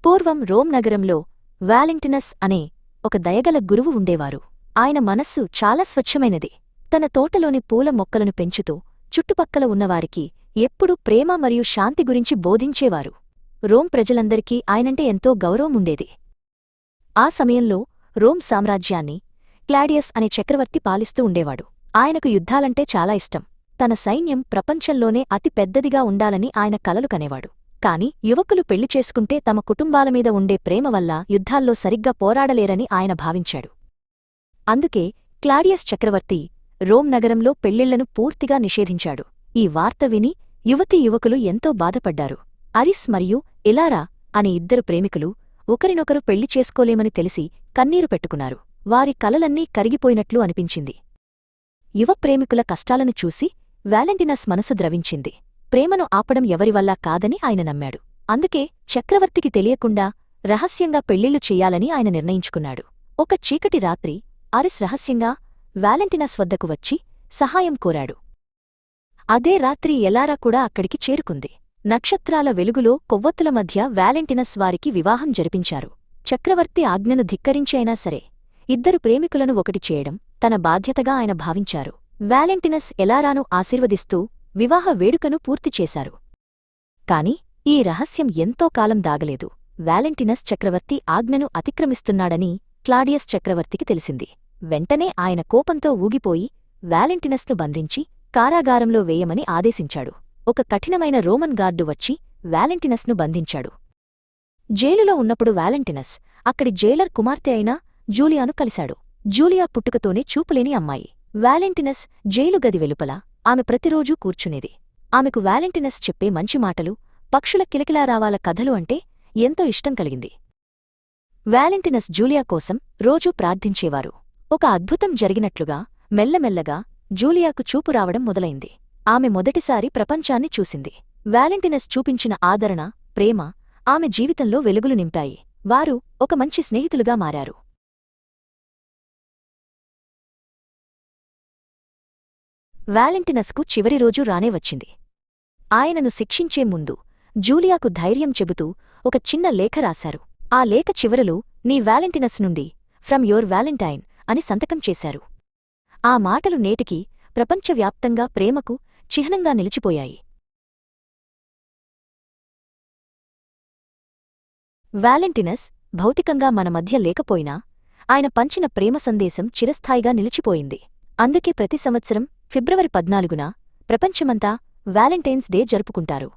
పూర్వం రోమ్ నగరంలో వాలెంటినస్ అనే ఒక దయగల గురువు ఉండేవారు. ఆయన మనస్సు చాలా స్వచ్ఛమైనది. తన తోటలోని పూల మొక్కలను పెంచుతూ చుట్టుపక్కల ఉన్నవారికి ఎప్పుడూ ప్రేమ మరియు శాంతి గురించి బోధించేవారు. రోమ్ ప్రజలందరికీ ఆయనంటే ఎంతో గౌరవముండేది. ఆ సమయంలో రోమ్ సామ్రాజ్యాన్ని క్లాడియస్ అనే చక్రవర్తి పాలిస్తూ ఉండేవాడు. ఆయనకు యుద్ధాలంటే చాలా ఇష్టం. తన సైన్యం ప్రపంచంలోనే అతి పెద్దదిగా ఉండాలని ఆయన కలలు కనేవాడు. కాని యువకులు పెళ్లి చేసుకుంటే తమ కుటుంబాలమీద ఉండే ప్రేమ వల్ల యుద్ధాల్లో సరిగ్గా పోరాడలేరని ఆయన భావించాడు. అందుకే క్లాడియస్ చక్రవర్తి రోమ్ నగరంలో పెళ్లిళ్లను పూర్తిగా నిషేధించాడు. ఈ వార్త విని యువతీ యువకులు ఎంతో బాధపడ్డారు. అరిస్ మరియు ఎలారా అనే ఇద్దరు ప్రేమికులు ఒకరినొకరు పెళ్లి చేసుకోలేమని తెలిసి కన్నీరు పెట్టుకున్నారు. వారి కలలన్నీ కరిగిపోయినట్లు అనిపించింది. యువ ప్రేమికుల కష్టాలను చూసి వాలెంటినస్ మనసు ద్రవించింది. ప్రేమను ఆపడం ఎవరివల్లా కాదని ఆయన నమ్మాడు. అందుకే చక్రవర్తికి తెలియకుండా రహస్యంగా పెళ్లిళ్లు చెయ్యాలని ఆయన నిర్ణయించుకున్నాడు. ఒక చీకటి రాత్రి అరిస్ రహస్యంగా వాలెంటినస్ వద్దకు వచ్చి సహాయం కోరాడు. అదే రాత్రి ఎలారా కూడా అక్కడికి చేరుకుంది. నక్షత్రాల వెలుగులో కొవ్వొత్తుల మధ్య వాలెంటినస్ వారికి వివాహం జరిపించారు. చక్రవర్తి ఆజ్ఞను ధిక్కరించి అయినా సరే ఇద్దరు ప్రేమికులను ఒకటి చేయడం తన బాధ్యతగా ఆయన భావించారు. వాలెంటినస్ ఎలారాను ఆశీర్వదిస్తూ వివాహ వేడుకను పూర్తిచేశారు. కాని ఈ రహస్యం ఎంతో కాలం దాగలేదు. వాలెంటినస్ చక్రవర్తి ఆజ్ఞను అతిక్రమిస్తున్నాడని క్లాడియస్ చక్రవర్తికి తెలిసింది. వెంటనే ఆయన కోపంతో ఊగిపోయి వాలెంటినస్ను బంధించి కారాగారంలో వేయమని ఆదేశించాడు. ఒక కఠినమైన రోమన్ గార్డు వచ్చి వాలెంటినస్ను బంధించాడు. జైలులో ఉన్నప్పుడు వాలెంటినస్ అక్కడి జైలర్ కుమార్తె అయిన జూలియాను కలిశాడు. జూలియా పుట్టుకతోనే చూపులేని అమ్మాయి. వాలెంటినస్ జైలు గది వెలుపల ఆమె ప్రతిరోజూ కూర్చునేది. ఆమెకు వాలెంటినస్ చెప్పే మంచి మాటలు, పక్షుల కిలకిలారావాల కథలు అంటే ఎంతో ఇష్టం కలిగింది. వాలెంటినస్ జూలియా కోసం రోజూ ప్రార్థించేవారు. ఒక అద్భుతం జరిగినట్లుగా మెల్లమెల్లగా జూలియాకు చూపు రావడం మొదలైంది. ఆమె మొదటిసారి ప్రపంచాన్ని చూసింది. వాలెంటినస్ చూపించిన ఆదరణ, ప్రేమ ఆమె జీవితంలో వెలుగులు నింపాయి. వారు ఒక మంచి స్నేహితులుగా మారారు. వాలెంటినస్కు చివరి రోజు రానే వచ్చింది. ఆయనను శిక్షించే ముందు జూలియాకు ధైర్యం చెబుతూ ఒక చిన్న లేఖ రాశారు. ఆ లేఖ చివరలో నీ వాలెంటినస్ నుండి ఫ్రమ్ యోర్ వాలెంటైన్ అని సంతకం చేశారు. ఆ మాటలు నేటికి ప్రపంచవ్యాప్తంగా ప్రేమకు చిహ్నంగా నిలిచిపోయాయి. వాలెంటినస్ భౌతికంగా మన మధ్య లేకపోయినా ఆయన పంచిన ప్రేమ సందేశం చిరస్థాయిగా నిలిచిపోయింది. అందుకే ప్రతి సంవత్సరం ఫిబ్రవరి 14న ప్రపంచమంతా వాలెంటైన్స్ డే జరుపుకుంటారు.